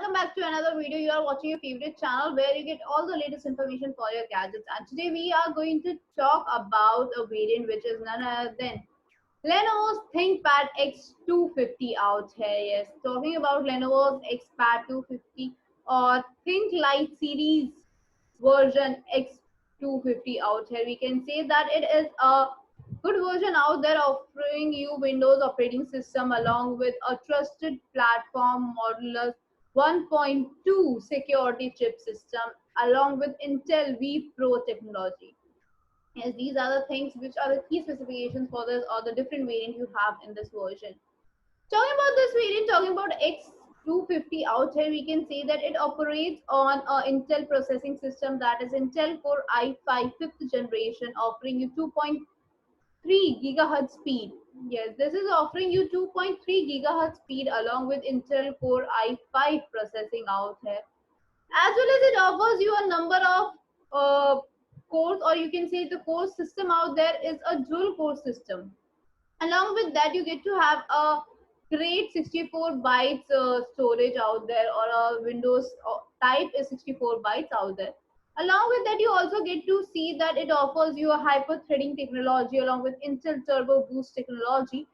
welcome back to another video. You are watching your favorite channel where you get all the latest information for your gadgets. And today we are going to talk about a variant which is none other than Lenovo's ThinkPad X250 out here. Yes, talking about Lenovo's XPad 250 or Think Light series version X250 out here. We can say that it is a good version out there offering you Windows operating system along with a trusted platform modular 1.2 security chip system along with Intel V Pro technology. Yes, these are the things which are the key specifications for this or the different variant you have in this version. Talking about this variant, talking about X250 out here, we can say that it operates on a Intel processing system that is Intel Core i5 5th generation, offering you 2.3 gigahertz speed. Yes, this is offering you 2.3 gigahertz speed along with Intel Core i5 processing out here. As well as it offers you a number of cores, or you can say the core system out there is a dual core system. Along with that, you get to have a great 64 bytes storage out there, or a Windows type is 64 bytes out there. Along with that, you also get to see that it offers you a hyper threading technology along with Intel Turbo Boost technology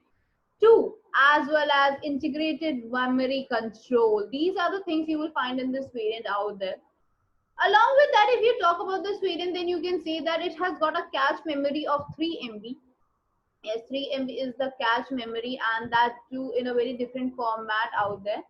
too, as well as integrated memory control. These are the things you will find in this variant out there. Along with that, if you talk about this variant, then you can say that it has got a cache memory of 3 MB. Yes, 3 MB is the cache memory, and that too in a very different format out there.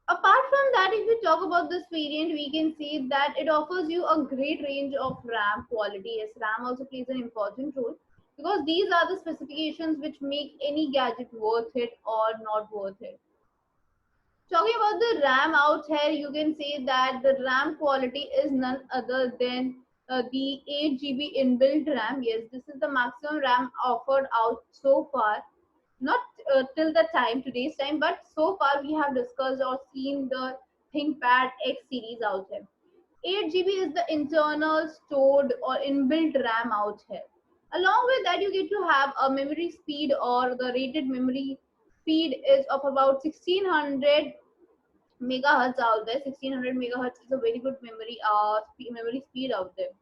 Apart from that, if we talk about this variant, we can see that it offers you a great range of RAM quality. Yes, RAM also plays an important role because these are the specifications which make any gadget worth it or not worth it. Talking about the RAM out here, you can say that the RAM quality is none other than the 8 GB inbuilt RAM. Yes, this is the maximum RAM offered out so far. Not till the time, today's time, but so far we have discussed or seen the ThinkPad X series out here. 8 GB is the internal stored or inbuilt RAM out here. Along with that, you get to have a memory speed or the rated memory speed is of about 1600 megahertz out there. 1600 megahertz is a very good memory speed out there.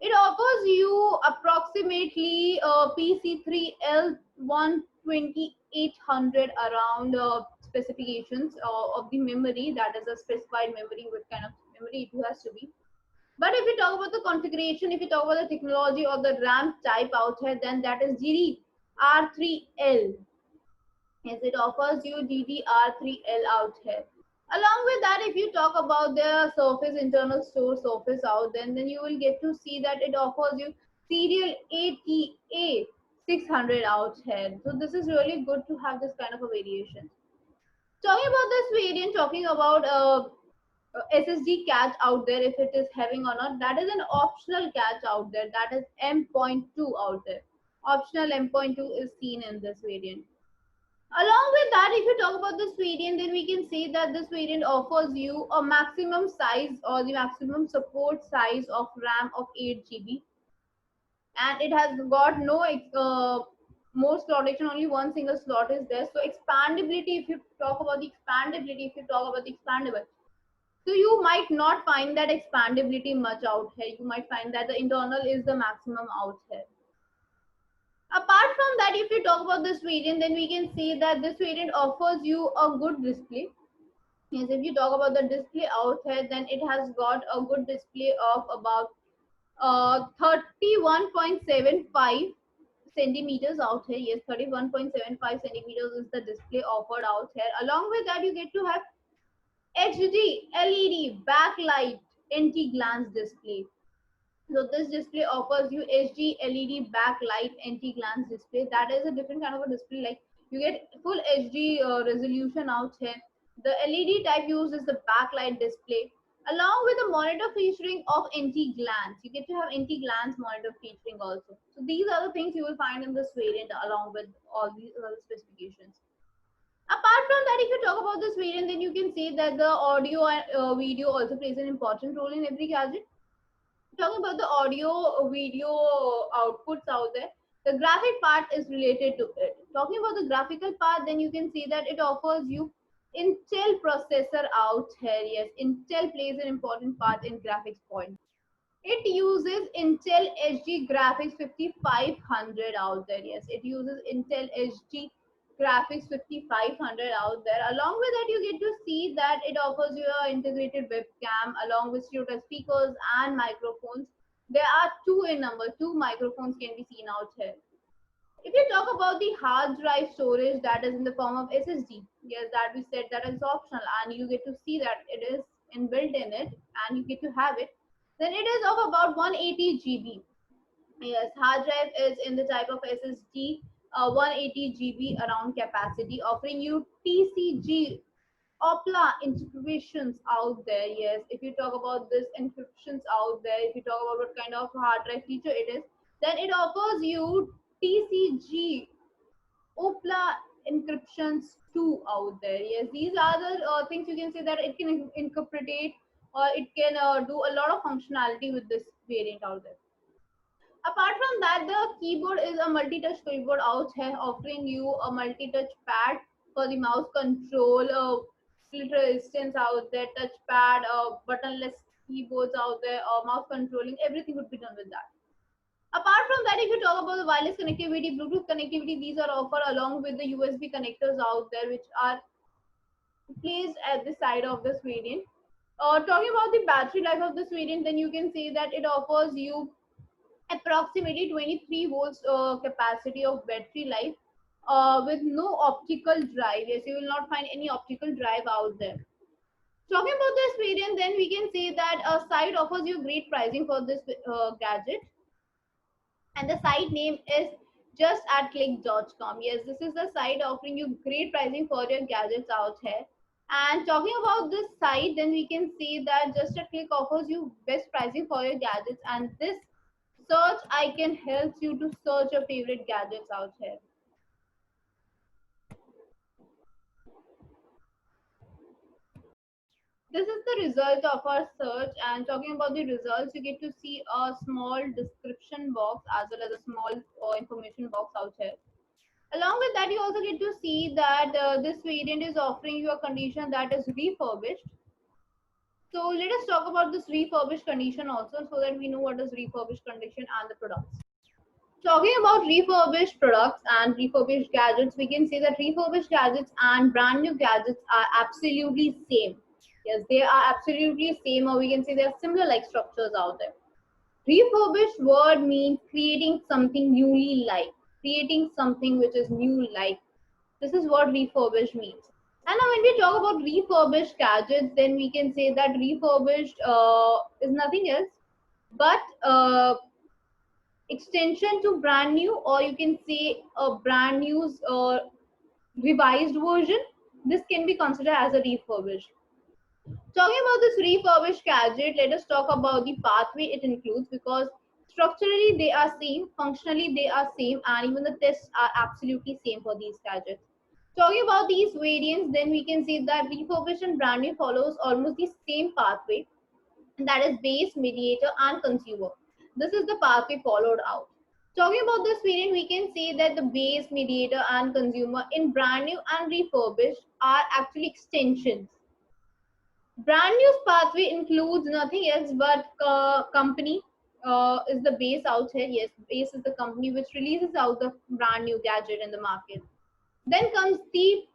It offers you approximately PC3L 12800 around specifications of the memory. That is a specified memory, what kind of memory it has to be. But if we talk about the configuration, if we talk about the technology or the RAM type out here, then that is GDR3L. Yes, it offers you GDR3L out here. Along with that, if you talk about the Surface internal store Surface out, then you will get to see that it offers you serial ATA 600 out here. So this is really good to have this kind of a variation. Talking about this variant, talking about SSD cache out there, if it is having or not, that is an optional cache out there. That is M.2 out there. Optional M.2 is seen in this variant. Along with that, if you talk about this variant, then we can say that this variant offers you a maximum size or the maximum support size of RAM of 8 GB, and it has got no more slotation, only one single slot is there. So expandability, if you talk about the expandability, if you talk about the expandable, so you might not find that expandability much out here. You might find that the internal is the maximum out here. Apart from that, if you talk about this variant, then we can say that this variant offers you a good display. Yes, if you talk about the display out here, then it has got a good display of about 31.75 centimeters out here. Yes, 31.75 centimeters is the display offered out here. Along with that, you get to have HD LED backlight anti-glance display. So this display offers you HD LED backlight anti-glance display. That is a different kind of a display. Like you get full HD resolution out here. The LED type used is the backlight display, along with a monitor featuring of anti-glance. You get to have anti-glance monitor featuring also. So these are the things you will find in this variant along with all these other specifications. Apart from that, if you talk about this variant, then you can say that the audio and video also plays an important role in every gadget. Talking about the audio video outputs out there, the graphic part is related to it. Talking about the graphical part, then you can see that it offers you Intel processor out here. Yes, Intel plays an important part in graphics point. It uses Intel HD Graphics 5500 out there. Yes, it uses Intel HD Graphics 5500 out there. Along with that, you get to see that it offers you an integrated webcam along with stereo speakers and microphones. There are two in number. Two microphones can be seen out here. If you talk about the hard drive storage, that is in the form of SSD, yes, that we said that is optional, and you get to see that it is inbuilt in it, and you get to have it. Then it is of about 180 GB. Yes, hard drive is in the type of SSD, 180 GB around capacity, offering you TCG Opla encryptions out there. Yes, if you talk about this encryptions out there, if you talk about what kind of hard drive feature it is, then it offers you TCG Opla encryptions too out there. Yes, these are the things you can say that it can incorporate or it can do a lot of functionality with this variant out there. Apart from that, the keyboard is a multi-touch keyboard out here, offering you a multi-touch pad for the mouse control, split resistance out there, touch pad, buttonless keyboards out there, mouse controlling, everything would be done with that. Apart from that, if you talk about the wireless connectivity, Bluetooth connectivity, these are offered along with the USB connectors out there, which are placed at the side of this variant. Talking about the battery life of this variant, then you can say that it offers you approximately 23 volts capacity of battery life with no optical drive. Yes, you will not find any optical drive out there. Talking about this variant, then we can say that a site offers you great pricing for this gadget, and the site name is justatclick.com. Yes, this is the site offering you great pricing for your gadgets out here. And talking about this site, then we can see that Just a Click offers you best pricing for your gadgets, and this search icon helps you to search your favorite gadgets out here. This is the result of our search, and talking about the results, you get to see a small description box as well as a small information box out here. Along with that, you also get to see that this variant is offering you a condition that is refurbished. So let us talk about this refurbished condition also, so that we know what is refurbished condition and the products. Talking about refurbished products and refurbished gadgets, we can say that refurbished gadgets and brand new gadgets are absolutely same. Yes, they are absolutely same, or we can say they are similar like structures out there. Refurbished word means creating something newly like, creating something which is new like. This is what refurbished means. And now when we talk about refurbished gadgets, then we can say that refurbished is nothing else but extension to brand new, or you can say a brand new revised version. This can be considered as a refurbished. Talking about this refurbished gadget, let us talk about the pathway it includes, because structurally they are same, functionally they are same, and even the tests are absolutely same for these gadgets. Talking about these variants, then we can see that refurbished and brand new follows almost the same pathway, and that is base, mediator, and consumer. This is the pathway followed out. Talking about this variant, we can say that the base, mediator, and consumer in brand new and refurbished are actually extensions. Brand news pathway includes nothing else but company is the base out here. Yes, base is the company which releases out the brand new gadget in the market. Then comes the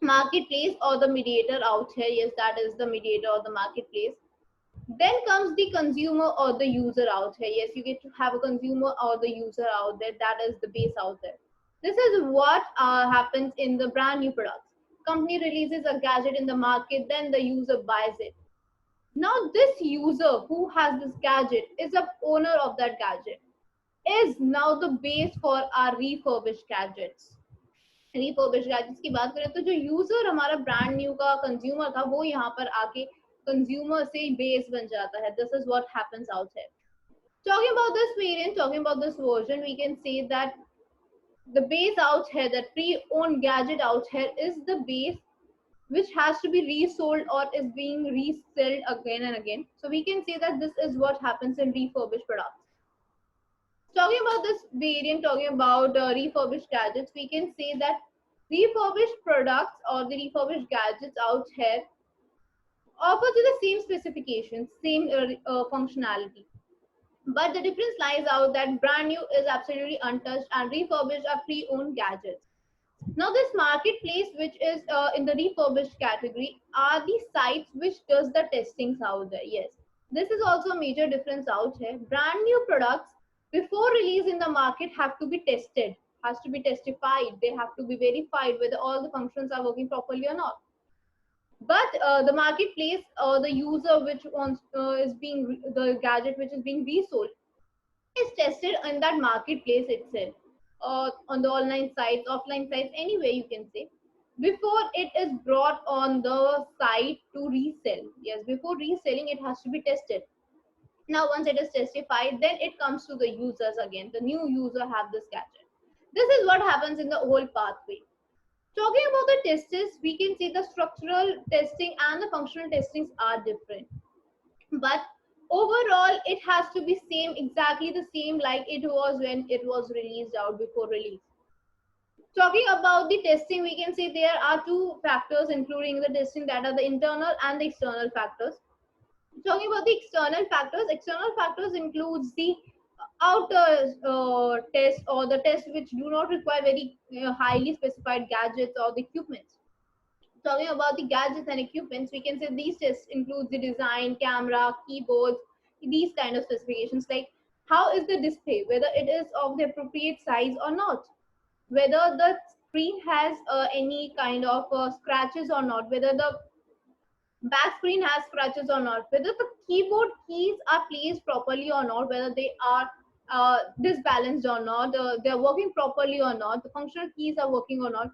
marketplace or the mediator out here. Yes, that is the mediator or the marketplace. Then comes the consumer or the user out here. Yes, you get to have a consumer or the user out there. That is the base out there. This is what happens in the brand new products. Company releases a gadget in the market, then the user buys it. Now this user who has this gadget is the owner of that gadget, is now the base for our refurbished gadgets. Refurbished gadgets की बात करें तो जो user हमारा brand new का consumer था, वो यहाँ पर आके कंज्यूमर से बेस बन जाता है. This is what happens out here. Talking about this variant, talking about this version, we can say that the base out here, the pre-owned gadget out here, is the base which has to be resold or is being resold again and again. So we can say that this is what happens in refurbished products. Talking about this variant, talking about refurbished gadgets, we can say that Refurbished products or the refurbished gadgets out here offer to the same specifications, same functionality. But the difference lies out that brand new is absolutely untouched and refurbished are pre-owned gadgets. Now, this marketplace, which is in the refurbished category, are the sites which does the testings out there. Yes, this is also a major difference out here. Brand new products before release in the market have to be tested, has to be testified. They have to be verified whether all the functions are working properly or not. But the marketplace or the user which wants is being the gadget which is being resold is tested in that marketplace itself, on the online sites, offline sites, anywhere you can say, before it is brought on the site to resell. Yes, before reselling, it has to be tested. Now, once it is testified, then it comes to the users again. The new user have this gadget. This is what happens in the whole pathway. Talking about the tests, we can say the structural testing and the functional testings are different, but overall it has to be same, exactly the same like it was when it was released out before release. Talking about the testing, we can say there are two factors including the testing, that are the internal and the external factors. Talking about the external factors includes the outer test or the test which do not require very highly specified gadgets or the equipments. Talking about the gadgets and equipments, we can say these tests include the design, camera, keyboards, these kind of specifications, like how is the display, whether it is of the appropriate size or not, whether the screen has any kind of scratches or not, whether the back screen has scratches or not, whether the keyboard keys are placed properly or not, whether they are disbalanced or not, they're working properly or not, the functional keys are working or not,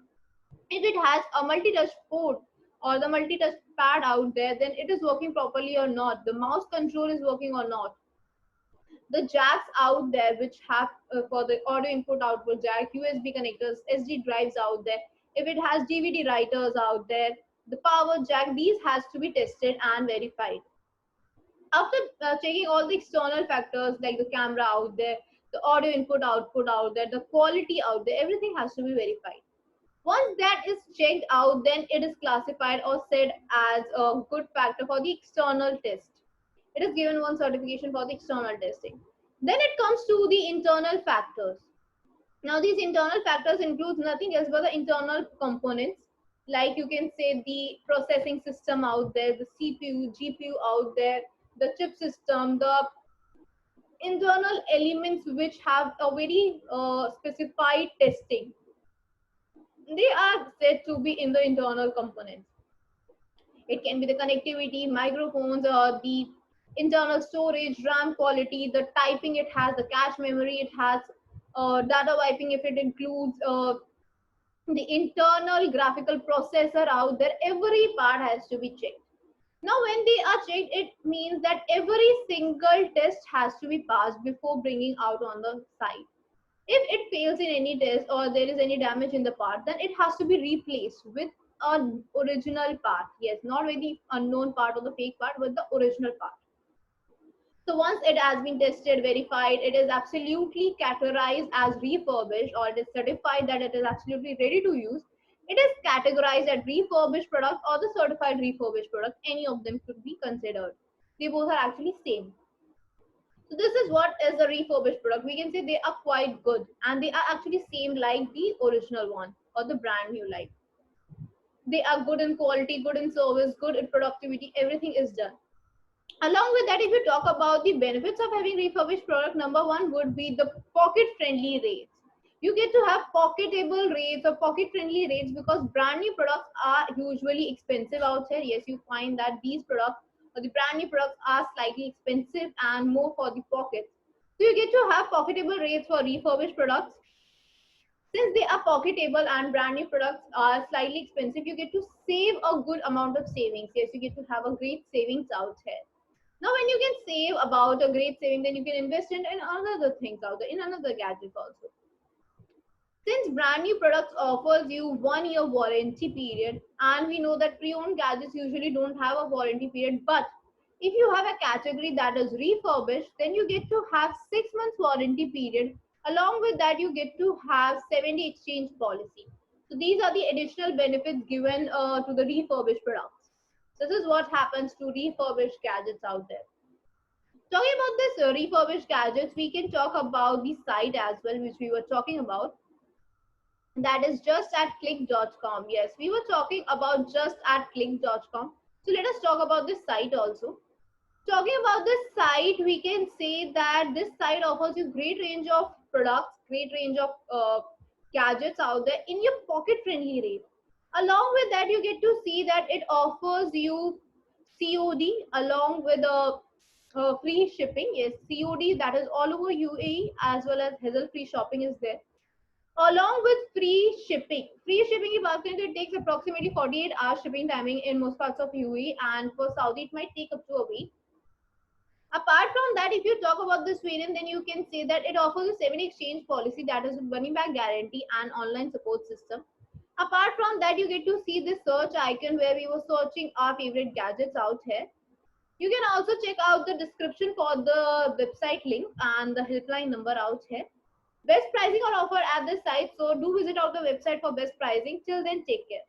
if it has a multi-touch port or the multi-touch pad out there, then it is working properly or not, the mouse control is working or not, the jacks out there which have for the audio input output jack, USB connectors, SD drives out there, if it has DVD writers out there, the power jack, these has to be tested and verified. After checking all the external factors like the camera out there, the audio input output out there, the quality out there, everything has to be verified. Once that is checked out, then it is classified or said as a good factor for the external test. It is given one certification for the external testing. Then it comes to the internal factors. Now, these internal factors include nothing else but the internal components, like you can say the processing system out there, the CPU, GPU out there, the chip system, the internal elements which have a very specified testing, they are said to be in the internal components. It can be the connectivity, microphones, or the internal storage, RAM quality, the typing it has, the cache memory it has, data wiping if it includes, the internal graphical processor out there. Every part has to be checked. Now, when they are checked, it means that every single test has to be passed before bringing out on the site. If it fails in any test or there is any damage in the part, then it has to be replaced with an original part. Yes, not with the unknown part or the fake part, but the original part. So once it has been tested, verified, it is absolutely categorized as refurbished, or it is certified that it is absolutely ready to use. It is categorized as refurbished product or the certified refurbished product. Any of them could be considered. They both are actually same. So this is what is a refurbished product. We can say they are quite good and they are actually same like the original one or the brand new like. They are good in quality, good in service, good in productivity, everything is done. Along with that, if you talk about the benefits of having refurbished product, number one would be the pocket friendly rates. You get to have pocketable rates or pocket friendly rates because brand new products are usually expensive out here. Yes, you find that these products or the brand new products are slightly expensive and more for the pockets. So you get to have pocketable rates for refurbished products. Since they are pocketable and brand new products are slightly expensive, you get to save a good amount of savings. Yes, you get to have a great savings out here. Now, when you can save about a great saving, then you can invest in another things out there, in another gadget also. Since brand new products offers you 1 year warranty period, and we know that pre-owned gadgets usually don't have a warranty period, but if you have a category that is refurbished, then you get to have 6 months warranty period. Along with that, you get to have 70 exchange policy. So these are the additional benefits given to the refurbished products. This is what happens to refurbished gadgets out there. Talking about this refurbished gadgets, we can talk about the site as well, which we were talking about. That is just at click.com. Yes, we were talking about just at click.com. So let us talk about this site also. Talking about this site, we can say that this site offers you great range of products, great range of gadgets out there in your pocket friendly rate. Along with that, you get to see that it offers you COD along with a free shipping. Yes, COD, that is all over UAE, as well as hassle free shopping is there. Along with free shipping. Free shipping की बात करें तो it takes approximately 48 hours shipping timing in most parts of UAE, and for Saudi it might take up to a week. Apart from that, if you talk about this variant, then you can say that it offers a 7 exchange policy, that is with money back guarantee and online support system. Apart from that, you get to see this search icon where we were searching our favorite gadgets out here. You can also check out the description for the website link and the helpline number out here. Best pricing are offered at this site, so do visit out the website for best pricing. Till then, take care.